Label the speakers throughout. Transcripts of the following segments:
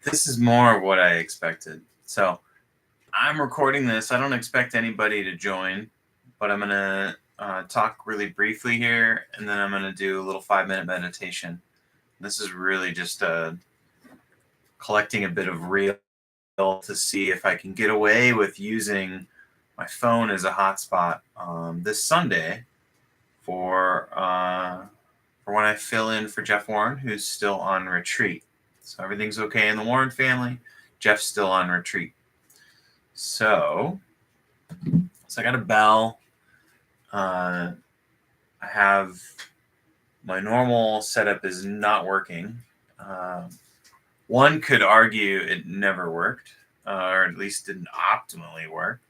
Speaker 1: This is more of what I expected. So I'm recording this. I don't expect anybody to join, but I'm going to talk really briefly here, and then I'm going to do a little 5-minute meditation. This is really just collecting a bit of real to see if I can get away with using my phone as a hotspot this Sunday for when I fill in for Jeff Warren, who's still on retreat. So everything's okay in the Warren family. Jeff's still on retreat. So I got a bell. I have my normal setup is not working. One could argue it never worked, or at least didn't optimally work.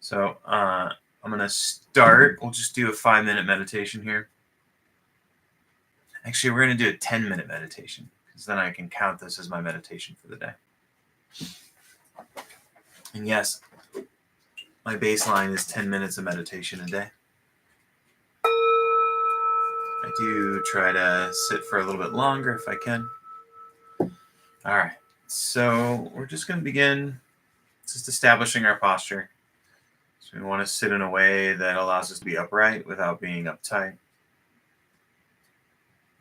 Speaker 1: So I'm going to start. We'll just do a 5-minute meditation here. Actually, we're going to do a 10-minute meditation because then I can count this as my meditation for the day. And yes, my baseline is 10 minutes of meditation a day. I do try to sit for a little bit longer if I can. All right, so we're just going to begin just establishing our posture. So we want to sit in a way that allows us to be upright without being uptight.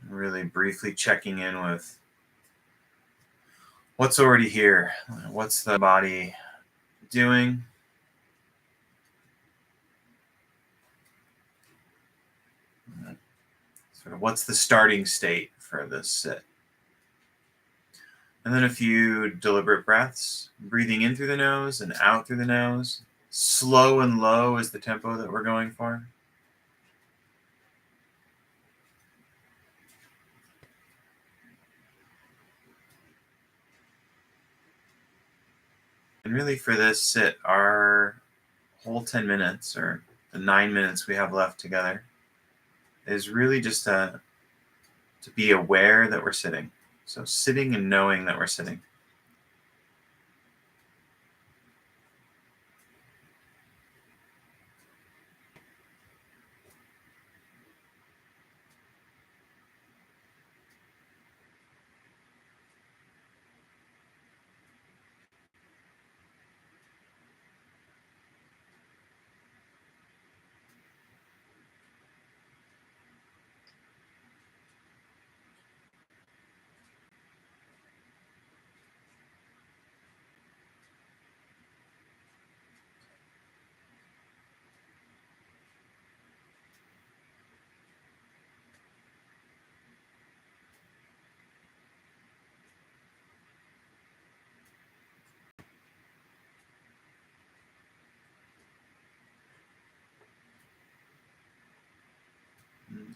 Speaker 1: And really briefly checking in with what's already here. What's the body doing? Sort of what's the starting state for this sit? And then a few deliberate breaths, breathing in through the nose and out through the nose. Slow and low is the tempo that we're going for. And really for this sit, our whole 10 minutes or the 9 minutes we have left together is really just to be aware that we're sitting. So sitting and knowing that we're sitting.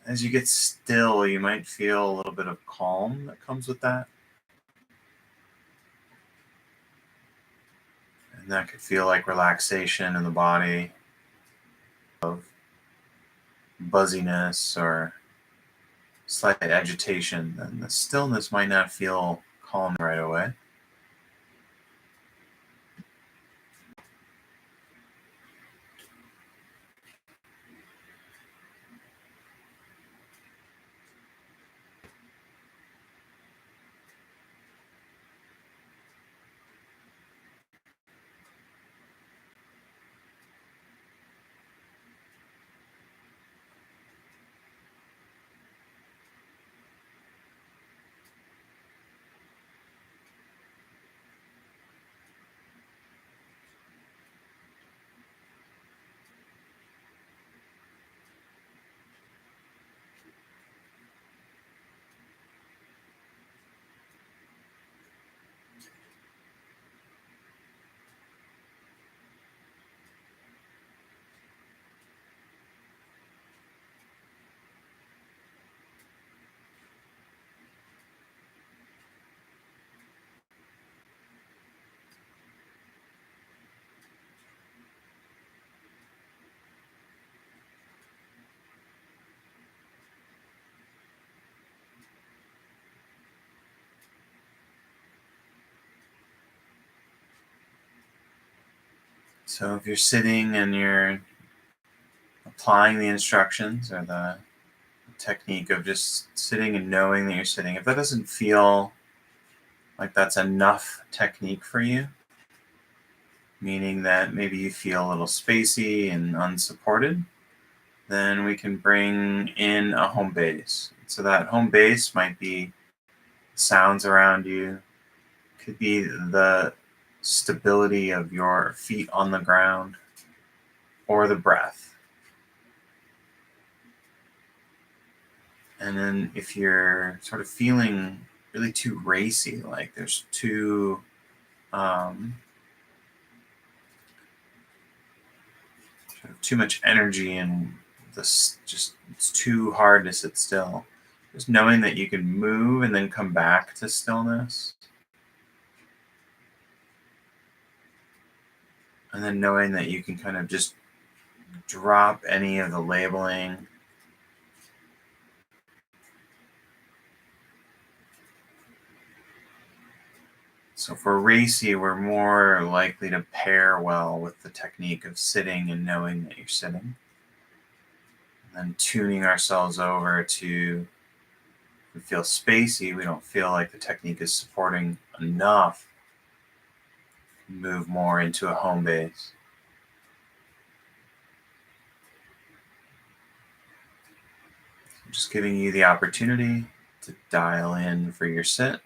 Speaker 1: As you get still, you might feel a little bit of calm that comes with that. And that could feel like relaxation in the body, of buzziness or slight agitation. And the stillness might not feel calm right away. So if you're sitting and you're applying the instructions or the technique of just sitting and knowing that you're sitting, if that doesn't feel like that's enough technique for you, meaning that maybe you feel a little spacey and unsupported, then we can bring in a home base. So that home base might be sounds around you, could be the stability of your feet on the ground or the breath. And then if you're sort of feeling really too racy, like there's too much energy and this just it's too hard to sit still. Just knowing that you can move and then come back to stillness. And then knowing that you can kind of just drop any of the labeling. So for racy, we're more likely to pair well with the technique of sitting and knowing that you're sitting. And then tuning ourselves over to, if we feel spacey, we don't feel like the technique is supporting enough, move more into a home base. Just giving you the opportunity to dial in for your sit.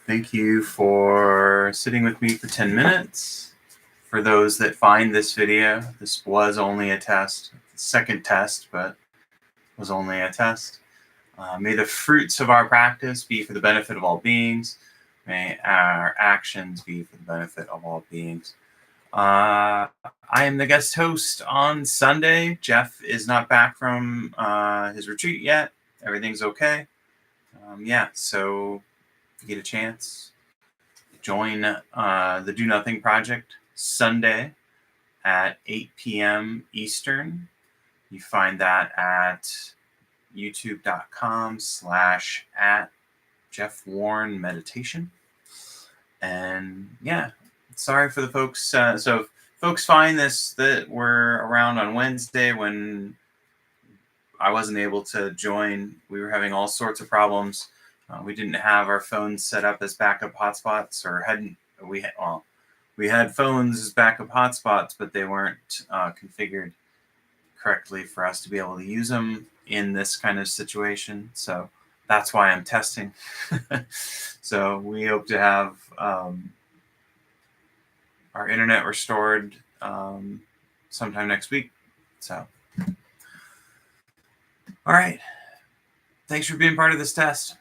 Speaker 1: Thank you for sitting with me for 10 minutes. For those that find this video, this was only a test, second test, but was only a test. May the fruits of our practice be for the benefit of all beings. May our actions be for the benefit of all beings. I am the guest host on Sunday. Jeff is not back from his retreat yet. Everything's okay. So if you get a chance, join the Do Nothing Project Sunday at 8 p.m. Eastern. You find that at youtube.com/@JeffWarrenMeditation. And yeah, sorry for the folks. So if folks find this that were around on Wednesday when I wasn't able to join. We were having all sorts of problems. We didn't have our phones set up as backup hotspots, or we had phones as backup hotspots, but they weren't configured correctly for us to be able to use them in this kind of situation. So that's why I'm testing. So we hope to have our internet restored sometime next week. So, all right. Thanks for being part of this test.